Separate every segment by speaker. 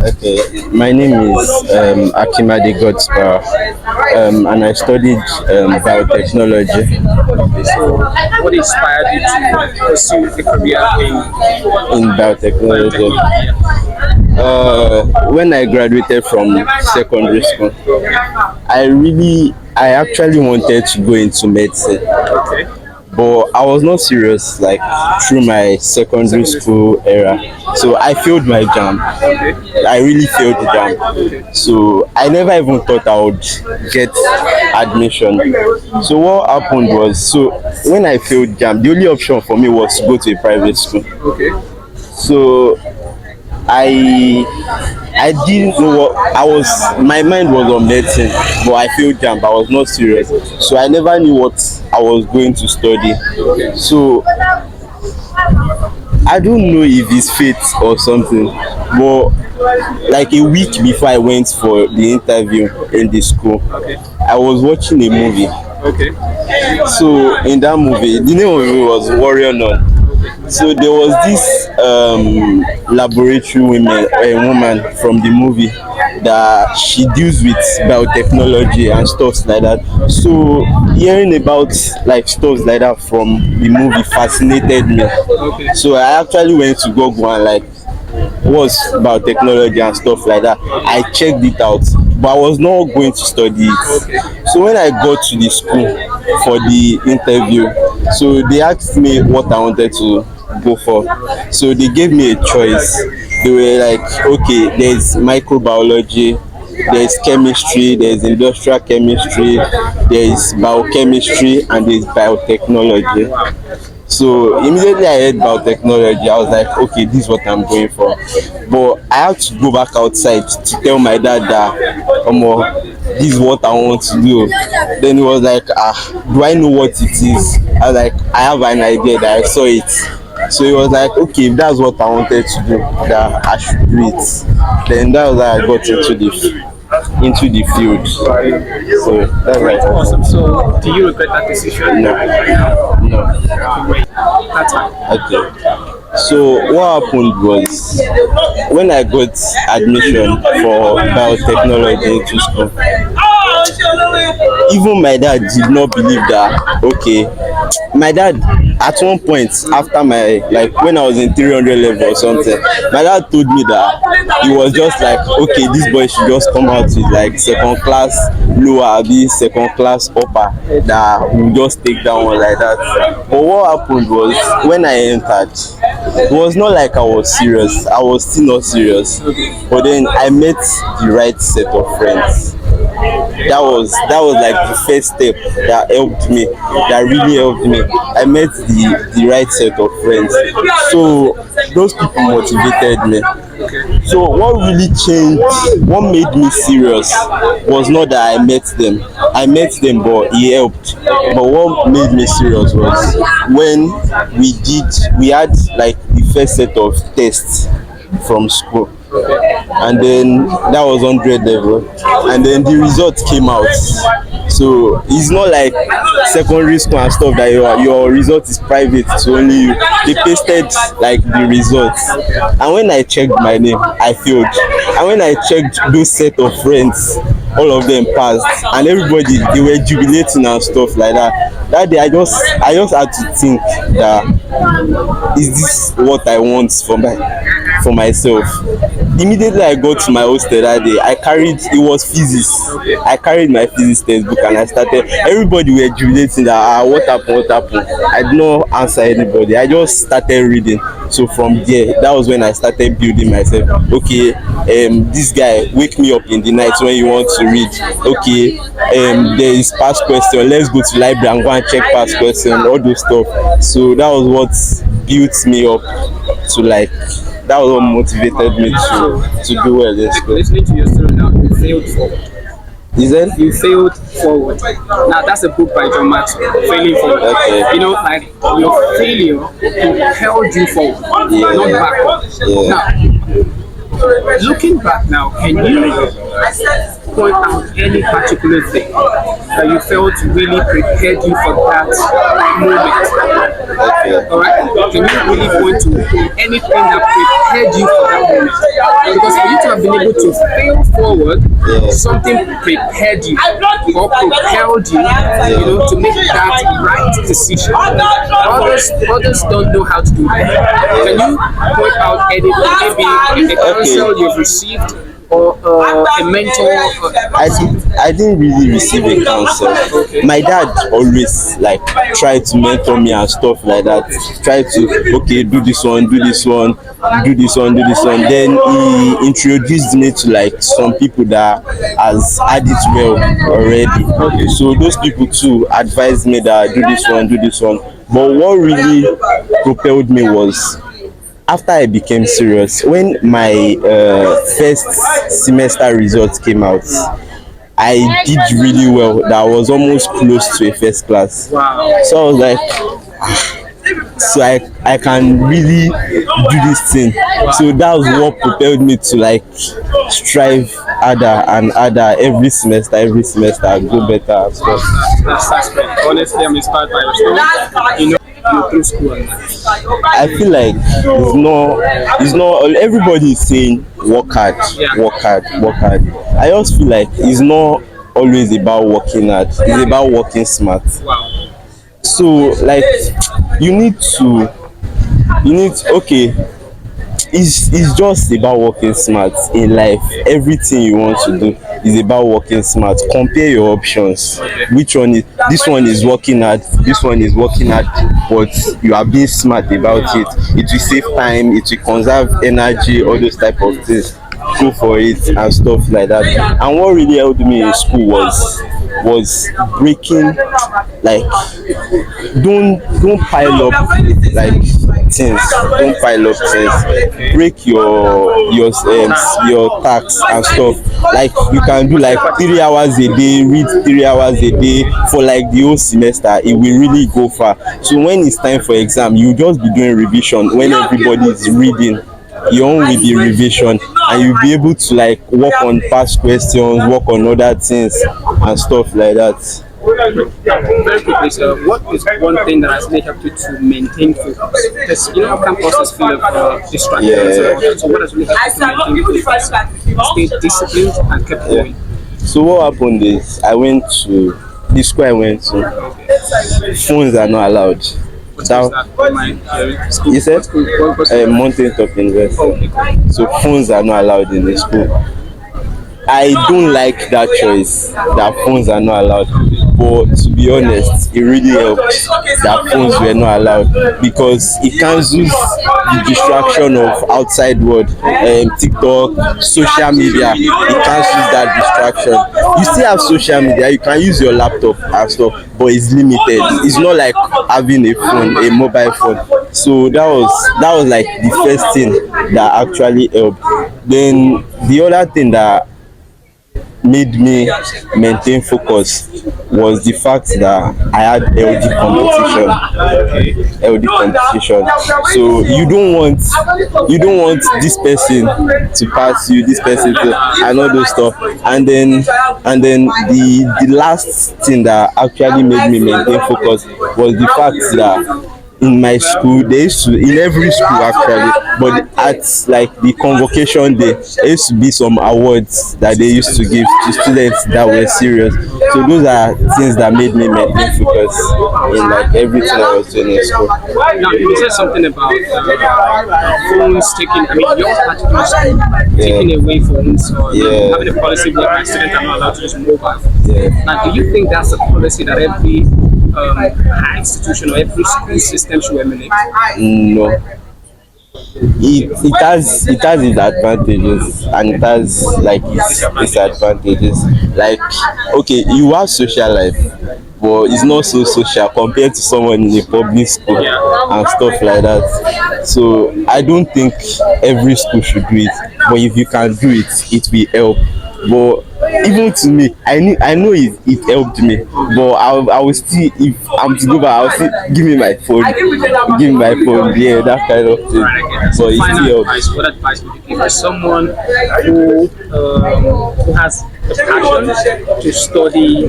Speaker 1: Okay, my name is Akimade Godspar, and I studied biotechnology.
Speaker 2: So, what inspired you to pursue a career
Speaker 1: In biotechnology.
Speaker 2: biotechnology?
Speaker 1: When I graduated from secondary school, I actually wanted to go into medicine,
Speaker 2: Okay.
Speaker 1: but I was not serious like through my secondary school era. So I failed my jam.
Speaker 2: Okay.
Speaker 1: I really failed the jam. So I never even thought I would get admission. So what happened was, so when I failed jam, the only option for me was to go to a private school.
Speaker 2: Okay.
Speaker 1: So I didn't know what I was. My mind was on medicine, but I failed jam. I was not serious, so I never knew what I was going to study. So I don't know if it's fate or something, but like a week before I went for the interview in the school,
Speaker 2: Okay.
Speaker 1: I was watching a movie.
Speaker 2: Okay.
Speaker 1: So in that movie, the name of it was Warrior Nun. So there was this laboratory woman from the movie that she deals with biotechnology and stuff like that. So hearing about like stuff like that from the movie fascinated me.
Speaker 2: Okay.
Speaker 1: So I actually went to Google and like what's about technology and stuff like that. I checked it out, but I was not going to study it. So when I got to the school for the interview, so they asked me what I wanted to go for. So they gave me a choice. They were like, okay, there's microbiology, there's chemistry, there's industrial chemistry, there's biochemistry, and there's biotechnology. So immediately I heard about technology, I was like, okay, this is what I'm going for. But I had to go back outside to tell my dad that, this is what I want to do. Then he was like, do I know what it is? I was like, I have an idea that I saw it. So he was like, okay, if that's what I wanted to do, that I should do it. Then that was how I got into the field. So that's
Speaker 2: Great.
Speaker 1: like
Speaker 2: Awesome. So, do you regret that decision?
Speaker 1: no, no.
Speaker 2: Great. That's fine.
Speaker 1: Okay. So what happened was when I got admission for biotechnology into school, even my dad did not believe that. Okay, my dad at one point after my like when I was in 300 level or something, my dad told me that he was just like, okay, this boy should just come out with like second class lower, this second class upper, that will just take that one like that. But what happened was when I entered, it was not like I was serious. I was still not serious. But then I met the right set of friends. That was like the first step that helped me, that really helped me. I met the right set of friends. So those people motivated me. So what really changed, what made me serious was not that I met them. I met them, but it helped. But what made me serious was when we had like the first set of tests from school, and then that was 100 level, and then the result came out. So it's not like secondary school and stuff that your result is private, so only you. They pasted like the results, and when I checked my name I failed, and when I checked those set of friends, all of them passed, and everybody, they were jubilating and stuff like that. That day I just had to think that, is this what I want for myself? Immediately I got to my hostel that day, it was physics. I carried my physics textbook and I started. Everybody were jubilating that, what happened. I did not answer anybody, I just started reading. So from there, that was when I started building myself. Okay, this guy wake me up in the night when you want to read. Okay, there is past question, let's go to library and go and check past question, all those stuff. So that was what built me up to like, that was what motivated me to do well in school.
Speaker 2: Listening to your story now, you failed forward.
Speaker 1: Is it?
Speaker 2: You failed forward. Now that's a book by John Maxwell, Failing Forward.
Speaker 1: Okay.
Speaker 2: You know, like your failure propelled you forward,
Speaker 1: Yeah.
Speaker 2: not backwards.
Speaker 1: Yeah.
Speaker 2: Now, looking back now, can you point out any particular thing that you felt really prepared you for that moment? All right. Can you really point to anything that prepared you for that moment? Because for you to have been able to fail forward, something prepared you or propelled you, to make that right decision. Others don't know how to do that. Can you point out anything, maybe a counsel you've received or a mentor?
Speaker 1: I didn't really receive a counsel. My dad always like tried to mentor me and stuff like that. Try to, okay, do this one, do this one, do this one, do this one. Then he introduced me to like some people that has had it well already. So those people too advised me that do this one, do this one. But what really propelled me was after I became serious, when my first semester results came out, I did really well. That was almost close to a first class.
Speaker 2: Wow.
Speaker 1: So I was like, so I can really do this thing. So that was what propelled me to like strive harder and harder every semester, go better and stuff.
Speaker 2: That's great. Honestly, I'm inspired by your story. Through school.
Speaker 1: I feel like it's not everybody is saying work hard, work hard, work hard. I just feel like it's not always about working hard, it's about working smart.
Speaker 2: Wow.
Speaker 1: So like you need okay, it's just about working smart in life. Everything you want to do is about working smart. Compare your options. Which one is this one is working hard, this one is working hard, but you are being smart about it. It will save time, it will conserve energy, all those type of things. Go for it and stuff like that. And what really helped me in school was breaking, like don't pile up like things, don't pile up things. Break your tasks and stuff. Like you can do like 3 hours a day, read 3 hours a day for like the whole semester. It will really go far. So when it's time for exam, you just be doing revision. When everybody is reading, your own will be revision, and you'll be able to like work on past questions, work on other things and stuff like that.
Speaker 2: Very quickly, sir, what is one thing that has really helped you to maintain focus? Because campuses full of distractions. So what has really helped you to maintain focus, stay disciplined and kept going?
Speaker 1: So what happened is I went to the school I went to. Phones are not allowed. You said Mountain Top University. So phones are not allowed in the school. I don't like that choice that phones are not allowed, but to be honest, it really helped that phones were not allowed, because it cancels the distraction of outside world, TikTok, social media. It cancels that distraction. You still have social media, you can use your laptop and stuff, but it's limited. It's not like having a phone, a mobile phone. So that was like the first thing that actually helped. Then the other thing that made me maintain focus was the fact that I had LD competition. So you don't want this person to pass you, this person to, and all those stuff. And then the last thing that actually made me maintain focus was the fact that in my school, in every school actually, but at like the convocation day, there used to be some awards that they used to give to students that were serious. So those are things that made me maintain focus in like everything I was doing in school.
Speaker 2: Now you said something about phones taking, your particular school taking away phones, or having a policy where students are not allowed to use mobile. Now do you think that's a policy that every high institution or every school system should emulate?
Speaker 1: No. It has its advantages and it has like its disadvantages. Like, okay, you have social life, but it's not so social compared to someone in a public school and stuff like that. So I don't think every school should do it, but if you can do it, it will help. But even to me, I know it helped me, but I will still, if I'm to go back, I'll still give me my phone, yeah, that kind of thing. So it still helps.
Speaker 2: What advice would you give to someone who has the passion to study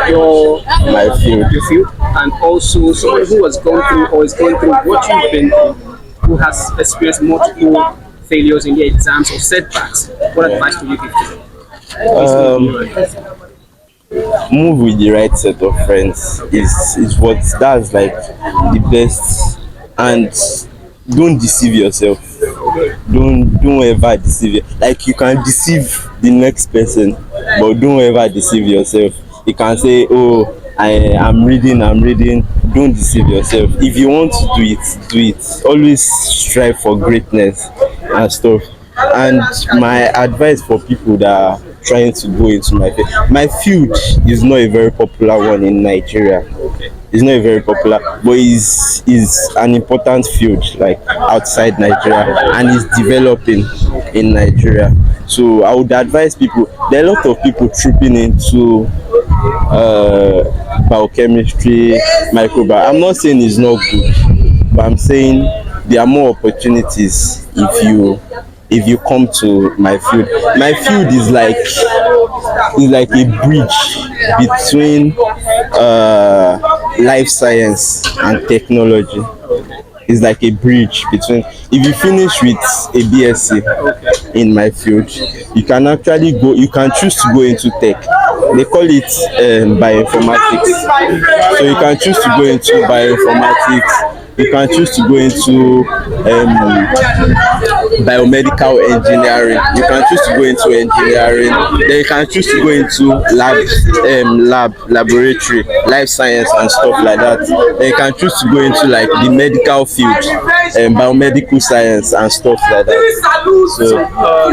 Speaker 2: your field? and also someone who has gone through or is going through what you've been through, who has experienced multiple failures in their exams or setbacks, what advice would you give to them?
Speaker 1: Move with the right set of friends is what that's like the best. And don't deceive yourself. Don't ever deceive you. Like, you can deceive the next person, but don't ever deceive yourself. You can say, oh, I'm reading. Don't deceive yourself. If you want to do it, do it. Always strive for greatness and stuff. And my advice for people that are trying to go into my field is not a very popular one in Nigeria. It's not a very popular, but is an important field like outside Nigeria, and is developing in Nigeria. So I would advise people. There are a lot of people trooping into biochemistry, microbiology. I'm not saying it's not good, but I'm saying there are more opportunities if you come to my field. My field is like a bridge between life science and technology. It's like a bridge between. If you finish with a BSc in my field, you can actually go. You can choose to go into tech. They call it bioinformatics. So you can choose to go into bioinformatics. You can choose to go into biomedical engineering. You can choose to go into engineering. Then you can choose to go into laboratory, life science and stuff like that. Then you can choose to go into like the medical field, biomedical science and stuff like that. So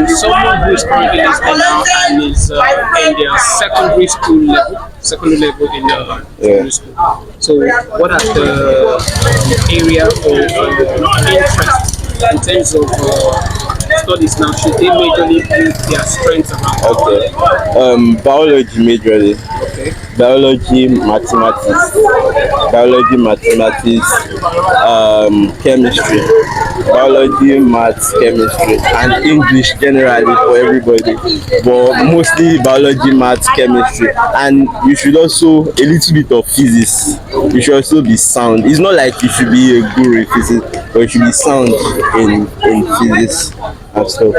Speaker 2: Someone who is currently listening now and is in their secondary level in secondary school. So, what are the area or interest in terms of studies now? Should they majorly build their strengths around?
Speaker 1: Okay. Biology majorly.
Speaker 2: Okay.
Speaker 1: Biology, mathematics, chemistry, biology, maths, chemistry, and English generally for everybody. But mostly biology, maths, chemistry, and you should also a little bit of physics. You should also be sound. It's not like you should be a guru in physics, but you should be sound in physics and stuff.